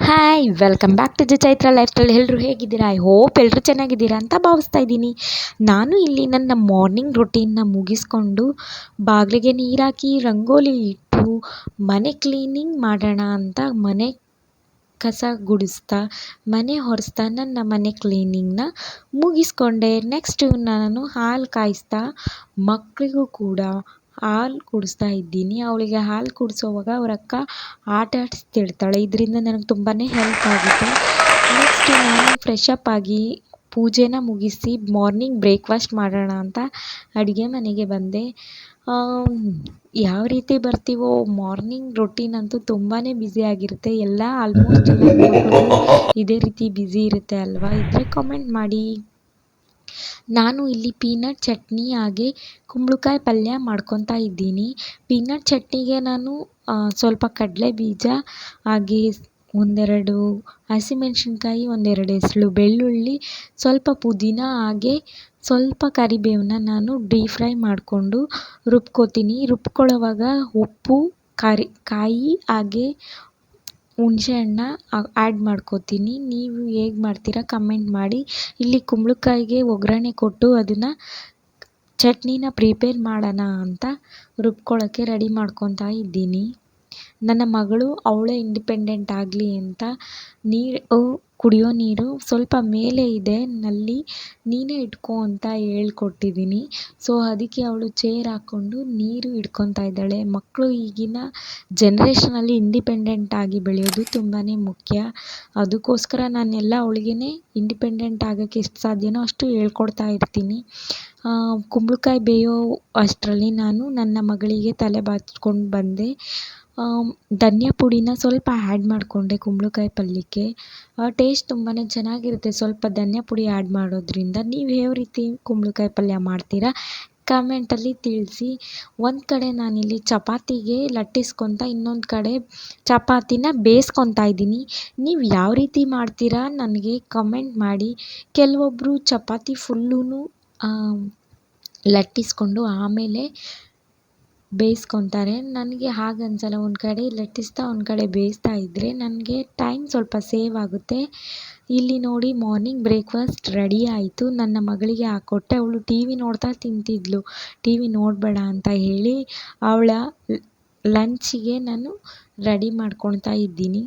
Hi welcome back to the Chaitra lifestyle. ಎಲ್ಲರೂ ಹೇಗಿದ್ದೀರಾ? I hope ಎಲ್ಲರೂ ಚೆನ್ನಾಗಿದ್ದೀರಾ ಅಂತ ಭಾವಿಸ್ತಾ ಇದ್ದೀನಿ. ನಾನು ಇಲ್ಲಿ ನನ್ನ ಮಾರ್ನಿಂಗ್ ರೊಟೀನ್ನ ಮುಗಿಸ್ಕೊಂಡು ಬಾಗಿಲಿಗೆ ನೀರಾಕಿ ರಂಗೋಲಿ ಇಟ್ಟು ಮನೆ ಕ್ಲೀನಿಂಗ್ ಮಾಡೋಣ ಅಂತ ಮನೆ ಕಸ ಗುಡಿಸ್ತಾ ಮನೆ ಒರೆಸ್ತಾ ನನ್ನ ಮನೆ ಕ್ಲೀನಿಂಗ್ನ ಮುಗಿಸ್ಕೊಂಡೆ. ನೆಕ್ಸ್ಟು ನಾನು ಹಾಲು ಕಾಯಿಸ್ತಾ ಮಕ್ಕಳಿಗೂ ಕೂಡ ಹಾಲು ಕುಡಿಸ್ತಾ ಇದ್ದೀನಿ. ಅವಳಿಗೆ ಹಾಲು ಕುಡಿಸೋವಾಗ ಅವ್ರ ಅಕ್ಕ ಆಟ ಆಡಿಸ್ತಿರ್ತಾಳೆ. ಇದರಿಂದ ನನಗೆ ತುಂಬಾ ಹೆಲ್ಪ್ ಆಗುತ್ತೆ. ನೆಕ್ಸ್ಟು ನಾನು ಫ್ರೆಶ್ ಅಪ್ ಆಗಿ ಪೂಜೆನ ಮುಗಿಸಿ ಮಾರ್ನಿಂಗ್ ಬ್ರೇಕ್ಫಾಸ್ಟ್ ಮಾಡೋಣ ಅಂತ ಅಡುಗೆ ಮನೆಗೆ ಬಂದೆ. ಯಾವ ರೀತಿ ಬರ್ತೀವೋ ಮಾರ್ನಿಂಗ್ ರೊಟೀನ್ ಅಂತೂ ತುಂಬಾ ಬ್ಯುಸಿಯಾಗಿರುತ್ತೆ. ಆಲ್ಮೋಸ್ಟ್ ಎಲ್ಲ ಇದೇ ರೀತಿ ಬ್ಯುಸಿ ಇರುತ್ತೆ ಅಲ್ವಾ? ಇದ್ದರೆ ಕಾಮೆಂಟ್ ಮಾಡಿ. ನಾನು ಇಲ್ಲಿ ಪೀನಟ್ ಚಟ್ನಿ ಹಾಗೆ ಕುಂಬಳಕಾಯಿ ಪಲ್ಯ ಮಾಡ್ಕೊತಾ ಇದ್ದೀನಿ. ಪೀನಟ್ ಚಟ್ನಿಗೆ ನಾನು ಸ್ವಲ್ಪ ಕಡಲೆ ಬೀಜ ಹಾಗೆ ಒಂದೆರಡು ಹಸಿಮೆಣ್ಸಿನ್ಕಾಯಿ, ಒಂದೆರಡು ಎಸಳು ಬೆಳ್ಳುಳ್ಳಿ, ಸ್ವಲ್ಪ ಪುದೀನ ಹಾಗೆ ಸ್ವಲ್ಪ ಕರಿಬೇವನ್ನ ನಾನು ಡೀಪ್ ಫ್ರೈ ಮಾಡಿಕೊಂಡು ರುಬ್ಕೋತೀನಿ. ರುಬ್ಕೊಳ್ಳೋವಾಗ ಉಪ್ಪು, ಕಾಯಿ ಹಾಗೆ ಹುಣಸೆ ಹಣ್ಣ ಆ್ಯಡ್ ಮಾಡ್ಕೋತೀನಿ. ನೀವು ಹೇಗೆ ಮಾಡ್ತೀರಾ ಕಮೆಂಟ್ ಮಾಡಿ. ಇಲ್ಲಿ ಕುಂಬಳಕಾಯಿಗೆ ಒಗ್ಗರಣೆ ಕೊಟ್ಟು ಅದನ್ನು ಚಟ್ನಿನ ಪ್ರಿಪೇರ್ ಮಾಡೋಣ ಅಂತ ರುಬ್ಕೊಳ್ಳೋಕ್ಕೆ ರೆಡಿ ಮಾಡ್ಕೊತಾ ಇದ್ದೀನಿ. ನನ್ನ ಮಗಳು ಅವಳೇ ಇಂಡಿಪೆಂಡೆಂಟ್ ಆಗಲಿ ಅಂತ ಕುಡಿಯೋ ನೀರು ಸ್ವಲ್ಪ ಮೇಲೆ ಇದೆ ನಲ್ಲಿ, ನೀನೇ ಇಟ್ಕೊ ಅಂತ ಹೇಳ್ಕೊಟ್ಟಿದ್ದೀನಿ. ಸೊ ಅದಕ್ಕೆ ಅವಳು ಚೇರ್ ಹಾಕ್ಕೊಂಡು ನೀರು ಹಿಡ್ಕೊತಾ ಇದ್ದಾಳೆ. ಮಕ್ಕಳು ಈಗಿನ ಜನ್ರೇಷನಲ್ಲಿ ಇಂಡಿಪೆಂಡೆಂಟ್ ಆಗಿ ಬೆಳೆಯೋದು ತುಂಬಾ ಮುಖ್ಯ. ಅದಕ್ಕೋಸ್ಕರ ನಾನೆಲ್ಲ ಅವಳಿಗೇ ಇಂಡಿಪೆಂಡೆಂಟ್ ಆಗೋಕ್ಕೆ ಎಷ್ಟು ಸಾಧ್ಯನೋ ಅಷ್ಟು ಹೇಳ್ಕೊಡ್ತಾ ಇರ್ತೀನಿ. ಕುಂಬಳಕಾಯಿ ಬೇಯೋ ಅಷ್ಟರಲ್ಲಿ ನಾನು ನನ್ನ ಮಗಳಿಗೆ ತಲೆ ಬಾಚ್ಕೊಂಡು ಬಂದೆ. ಧನಿಯಾ ಪುಡಿನ ಸ್ವಲ್ಪ ಆ್ಯಡ್ ಮಾಡಿಕೊಂಡೆ ಕುಂಬಳಕಾಯಿ ಪಲ್ಯಕ್ಕೆ. ಟೇಸ್ಟ್ ತುಂಬಾ ಚೆನ್ನಾಗಿರುತ್ತೆ ಸ್ವಲ್ಪ ಧನಿಯಾ ಪುಡಿ ಆ್ಯಡ್ ಮಾಡೋದ್ರಿಂದ. ನೀವು ಯಾವ ರೀತಿ ಕುಂಬಳಕಾಯಿ ಪಲ್ಯ ಮಾಡ್ತೀರಾ ಕಮೆಂಟಲ್ಲಿ ತಿಳಿಸಿ. ಒಂದು ಕಡೆ ನಾನಿಲ್ಲಿ ಚಪಾತಿಗೆ ಲಟ್ಟಿಸ್ಕೊತಾ ಇನ್ನೊಂದು ಕಡೆ ಚಪಾತಿನ ಬೇಯಿಸ್ಕೊತಾ ಇದ್ದೀನಿ. ನೀವು ಯಾವ ರೀತಿ ಮಾಡ್ತೀರಾ ನನಗೆ ಕಮೆಂಟ್ ಮಾಡಿ. ಕೆಲವೊಬ್ಬರು ಚಪಾತಿ ಫುಲ್ಲೂ ಲಟ್ಟಿಸ್ಕೊಂಡು ಆಮೇಲೆ ಬೇಯಿಸ್ಕೊತಾರೆ. ನನಗೆ ಹಾಗೆ ಅನ್ಸಲ್ಲ. ಒಂದು ಕಡೆ ಲಟ್ಟಿಸ್ತಾ ಒಂದು ಕಡೆ ಬೇಯಿಸ್ತಾ ಇದ್ದರೆ ನನಗೆ ಟೈಮ್ ಸ್ವಲ್ಪ ಸೇವ್ ಆಗುತ್ತೆ. ಇಲ್ಲಿ ನೋಡಿ ಮಾರ್ನಿಂಗ್ ಬ್ರೇಕ್ಫಾಸ್ಟ್ ರೆಡಿ ಆಯಿತು. ನನ್ನ ಮಗಳಿಗೆ ಹಾಕ್ಕೊಟ್ಟೆ. ಅವಳು ಟಿ ವಿ ನೋಡ್ತಾ ತಿಂತಿದ್ಲು. ಟಿ ವಿ ನೋಡಬೇಡ ಅಂತ ಹೇಳಿ ಅವಳ ಲಂಚಿಗೆ ನಾನು ರೆಡಿ ಮಾಡ್ಕೊಳ್ತಾ ಇದ್ದೀನಿ.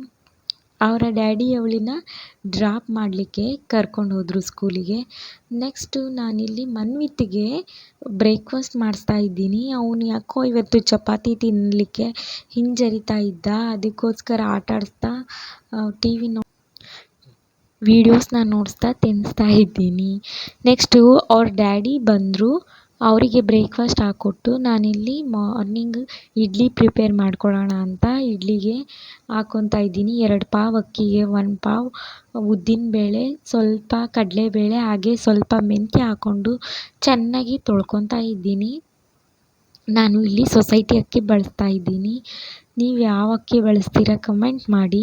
ಅವರ ಡ್ಯಾಡಿ ಅವಳನ್ನ ಡ್ರಾಪ್ ಮಾಡಲಿಕ್ಕೆ ಕರ್ಕೊಂಡು ಹೋದರು ಸ್ಕೂಲಿಗೆ. ನೆಕ್ಸ್ಟು ನಾನಿಲ್ಲಿ ಮನ್ವಿತ್ಗೆ ಬ್ರೇಕ್ಫಾಸ್ಟ್ ಮಾಡಿಸ್ತಾ ಇದ್ದೀನಿ. ಅವನು ಯಾಕೋ ಇವತ್ತು ಚಪಾತಿ ತಿನ್ನಲಿಕ್ಕೆ ಹಿಂಜರಿತಾ ಇದ್ದ. ಅದಕ್ಕೋಸ್ಕರ ಆಟ ಆಡಿಸ್ತಾ ಟಿ ವಿ ವೀಡಿಯೋಸ್ನ ನೋಡಿಸ್ತಾ ತಿನ್ನಿಸ್ತಾ ಇದ್ದೀನಿ. ನೆಕ್ಸ್ಟು ಅವ್ರ ಡ್ಯಾಡಿ ಬಂದರು. ಅವರಿಗೆ ಬ್ರೇಕ್ಫಾಸ್ಟ್ ಹಾಕ್ಕೊಟ್ಟು ನಾನಿಲ್ಲಿ ಮಾರ್ನಿಂಗ್ ಇಡ್ಲಿ ಪ್ರಿಪೇರ್ ಮಾಡ್ಕೊಳ್ಳೋಣ ಅಂತ ಇಡ್ಲಿಗೆ ಹಾಕ್ಕೊತಾ ಇದ್ದೀನಿ. 2 ಪಾವ್ ಅಕ್ಕಿಗೆ 1 ಪಾವ್ ಉದ್ದಿನಬೇಳೆ, ಸ್ವಲ್ಪ ಕಡಲೆಬೇಳೆ ಹಾಗೆ ಸ್ವಲ್ಪ ಮೆಂತ್ಯ ಹಾಕ್ಕೊಂಡು ಚೆನ್ನಾಗಿ ತೊಳ್ಕೊತಾ ಇದ್ದೀನಿ. ನಾನು ಇಲ್ಲಿ ಸೊಸೈಟಿ ಅಕ್ಕಿ ಬಳಸ್ತಾ ಇದ್ದೀನಿ. ನೀವು ಯಾವ ಅಕ್ಕಿ ಬಳಸ್ತೀರಾ ಕಮೆಂಟ್ ಮಾಡಿ.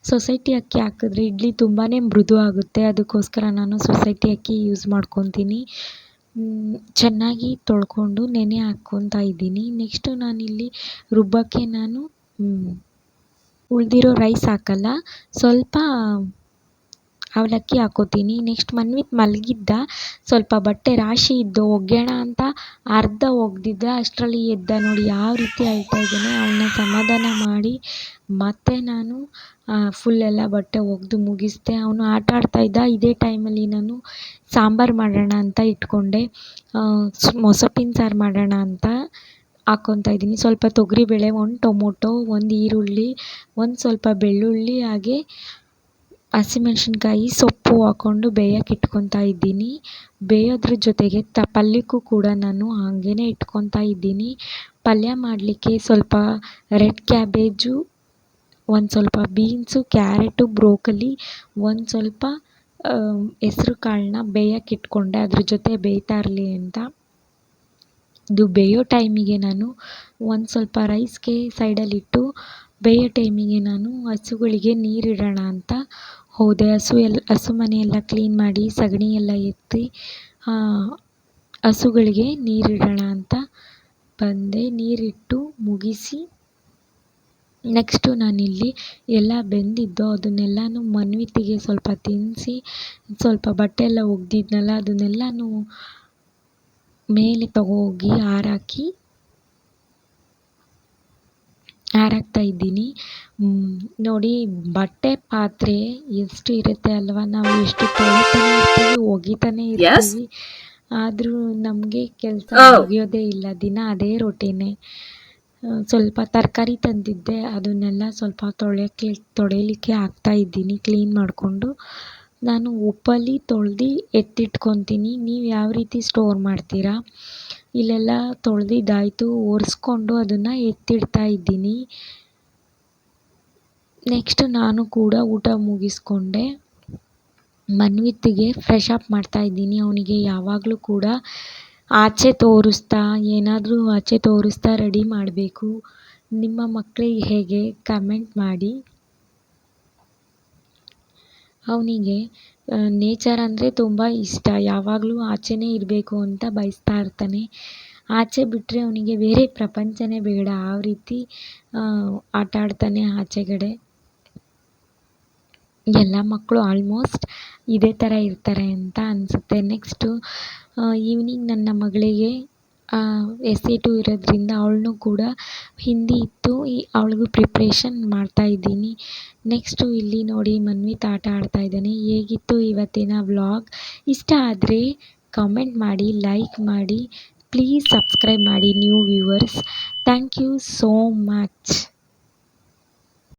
ಸೊಸೈಟಿ ಅಕ್ಕಿ ಹಾಕಿದ್ರೆ ಇಡ್ಲಿ ತುಂಬಾ ಮೃದು ಆಗುತ್ತೆ. ಅದಕ್ಕೋಸ್ಕರ ನಾನು ಸೊಸೈಟಿ ಅಕ್ಕಿ ಯೂಸ್ ಮಾಡ್ಕೊತೀನಿ. ಚೆನ್ನಾಗಿ ತೊಳ್ಕೊಂಡು ನೆನೆ ಹಾಕ್ಕೊತಾ ಇದ್ದೀನಿ. ನೆಕ್ಸ್ಟು ನಾನಿಲ್ಲಿ ರುಬ್ಬಕ್ಕೆ ನಾನು ಉಳಿದಿರೋ ರೈಸ್ ಹಾಕಲ್ಲ, ಸ್ವಲ್ಪ ಅವಲಕ್ಕಿ ಹಾಕ್ಕೋತೀನಿ. ನೆಕ್ಸ್ಟ್ ಮನ್ವಿತ್ ಮಲಗಿದ್ದ. ಸ್ವಲ್ಪ ಬಟ್ಟೆ ರಾಶಿ ಇದ್ದು ಒಗೆಯೋಣ ಅಂತ ಅರ್ಧ ಒಗೆದಿದ್ದ. ಅಷ್ಟರಲ್ಲಿ ಎದ್ದ. ನೋಡಿ ಯಾವ ರೀತಿ ಅಳ್ತಾ ಇದ್ದಾನೆ. ಅವನ್ನ ಸಮಾಧಾನ ಮಾಡಿ ಮತ್ತೆ ನಾನು ಫುಲ್ಲೆಲ್ಲ ಬಟ್ಟೆ ಒಗೆದು ಮುಗಿಸಿದೆ. ಅವನು ಆಟ ಆಡ್ತಾ ಇದ್ದ. ಇದೇ ಟೈಮಲ್ಲಿ ನಾನು ಸಾಂಬಾರು ಮಾಡೋಣ ಅಂತ ಇಟ್ಕೊಂಡೆ. ಮೊಸಪ್ಪಿನ ಸಾರು ಮಾಡೋಣ ಅಂತ ಹಾಕ್ಕೊತಾ ಇದ್ದೀನಿ. ಸ್ವಲ್ಪ ತೊಗರಿಬೇಳೆ, 1 ಟೊಮೊಟೊ, 1 ಈರುಳ್ಳಿ, ಒಂದು ಸ್ವಲ್ಪ ಬೆಳ್ಳುಳ್ಳಿ ಹಾಗೆ ಹಸಿಮೆಣ್ಸಿನ್ಕಾಯಿ ಸೊಪ್ಪು ಹಾಕ್ಕೊಂಡು ಬೇಯಕ್ಕೆ ಇಟ್ಕೊತಾ ಇದ್ದೀನಿ. ಬೇಯೋದ್ರ ಜೊತೆಗೆ ಪಲ್ಯಕ್ಕೂ ಕೂಡ ನಾನು ಹಾಗೇ ಇಟ್ಕೊತಾ ಇದ್ದೀನಿ. ಪಲ್ಯ ಮಾಡಲಿಕ್ಕೆ ಸ್ವಲ್ಪ ರೆಡ್ ಕ್ಯಾಬೇಜು, ಒಂದು ಸ್ವಲ್ಪ ಬೀನ್ಸು, ಕ್ಯಾರೆಟು, ಬ್ರೋಕಲಿ, ಒಂದು ಸ್ವಲ್ಪ ಹೆಸ್ರು ಕಾಳನ್ನ ಬೇಯಕ್ಕೆ ಇಟ್ಕೊಂಡೆ ಅದ್ರ ಜೊತೆ ಬೇಯ್ತಾ ಇರಲಿ ಅಂತ. ಇದು ಬೇಯೋ ಟೈಮಿಗೆ ನಾನು ಒಂದು ಸ್ವಲ್ಪ ರೈಸ್ಗೆ ಸೈಡಲ್ಲಿಟ್ಟು ಬೇಯೋ ಟೈಮಿಗೆ ನಾನು ಹಸುಗಳಿಗೆ ನೀರಿಡೋಣ ಅಂತ ಹೋದೆ. ಹಸು ಮನೆಯೆಲ್ಲ ಕ್ಲೀನ್ ಮಾಡಿ ಸಗಣಿ ಎಲ್ಲ ಎತ್ತಿ ಹಸುಗಳಿಗೆ ನೀರಿಡೋಣ ಅಂತ ಬಂದೆ. ನೀರಿಟ್ಟು ಮುಗಿಸಿ ನೆಕ್ಸ್ಟು ನಾನಿಲ್ಲಿ ಎಲ್ಲ ಬೆಂದಿದ್ದು ಅದನ್ನೆಲ್ಲನೂ ಮನ್ವಿತಿಗೆ ಸ್ವಲ್ಪ ತಿನ್ನಿಸಿ ಸ್ವಲ್ಪ ಬಟ್ಟೆ ಎಲ್ಲ ಒಗ್ದಿದ್ನಲ್ಲ ಅದನ್ನೆಲ್ಲನೂ ಮೇಲೆ ತಗೋಗಿ ಹಾರಾಕ್ತಾ ಇದ್ದೀನಿ. ನೋಡಿ, ಬಟ್ಟೆ ಪಾತ್ರೆ ಎಷ್ಟು ಇರುತ್ತೆ ಅಲ್ವಾ, ನಾವು ಎಷ್ಟು ತೊಳಿತಾನೆ ಇರ್ತೀವಿ, ಒಗಿತಾನೆ ಇರ್ತೀವಿ, ಆದರೂ ನಮಗೆ ಕೆಲಸ ಮುಗಿಯೋದೇ ಇಲ್ಲ. ದಿನ ಅದೇ ರೊಟೀನೇ. ಸ್ವಲ್ಪ ತರಕಾರಿ ತಂದಿದ್ದೆ, ಅದನ್ನೆಲ್ಲ ಸ್ವಲ್ಪ ತೊಳಿಲಿಕ್ಕೆ ಹಾಕ್ತಾ ಇದ್ದೀನಿ ಕ್ಲೀನ್ ಮಾಡಿಕೊಂಡು. ನಾನು ಉಪ್ಪಲ್ಲಿ ತೊಳೆದು ಎತ್ತಿಟ್ಕೊತೀನಿ. ನೀವು ಯಾವ ರೀತಿ ಸ್ಟೋರ್ ಮಾಡ್ತೀರಾ? ಇಲ್ಲೆಲ್ಲ ತೊಳೆದಿದ್ದಾಯಿತು, ಒರೆಸ್ಕೊಂಡು ಅದನ್ನು ಎತ್ತಿಡ್ತಾ ಇದ್ದೀನಿ. ನೆಕ್ಸ್ಟ್ ನಾನು ಕೂಡ ಊಟ ಮುಗಿಸ್ಕೊಂಡೆ. ಮನ್ವಿತ್ಗೆ ಫ್ರೆಶ್ ಅಪ್ ಮಾಡ್ತಾ ಇದ್ದೀನಿ. ಅವನಿಗೆ ಯಾವಾಗಲೂ ಕೂಡ ಆಚೆ ತೋರಿಸ್ತಾ ರೆಡಿ ಮಾಡಬೇಕು. ನಿಮ್ಮ ಮಕ್ಕಳಿಗೆ ಹೇಗೆ ಕಮೆಂಟ್ ಮಾಡಿ. ಅವನಿಗೆ ನೇಚರ್ ಅಂದರೆ ತುಂಬ ಇಷ್ಟ. ಯಾವಾಗಲೂ ಆಚೆನೇ ಇರಬೇಕು ಅಂತ ಬಯಸ್ತಾ ಇರ್ತಾನೆ. ಆಚೆ ಬಿಟ್ಟರೆ ಅವನಿಗೆ ಬೇರೆ ಪ್ರಪಂಚನೇ ಬೇಡ, ಆ ರೀತಿ ಆಟ ಆಡ್ತಾನೆ ಆಚೆಗಡೆ. ಎಲ್ಲ ಮಕ್ಕಳು ಆಲ್ಮೋಸ್ಟ್ ಇದೇ ಥರ ಇರ್ತಾರೆ ಅಂತ ಅನಿಸುತ್ತೆ. ನೆಕ್ಸ್ಟು ಈವ್ನಿಂಗ್ ನನ್ನ ಮಗಳಿಗೆ SA2 ಇರೋದ್ರಿಂದ ಅವಳನ್ನೂ ಕೂಡ ಹಿಂದಿ ಇತ್ತು, ಅವಳಿಗೂ ಪ್ರಿಪ್ರೇಷನ್ ಮಾಡ್ತಾಯಿದ್ದೀನಿ. ನೆಕ್ಸ್ಟು ಇಲ್ಲಿ ನೋಡಿ, ಮನ್ವಿತ್ ಆಟ ಆಡ್ತಾ ಇದ್ದಾನೆ. ಹೇಗಿತ್ತು ಇವತ್ತಿನ ವ್ಲಾಗ್? ಇಷ್ಟ ಆದರೆ ಕಮೆಂಟ್ ಮಾಡಿ, ಲೈಕ್ ಮಾಡಿ, ಪ್ಲೀಸ್ ಸಬ್ಸ್ಕ್ರೈಬ್ ಮಾಡಿ new viewers. Thank you so much.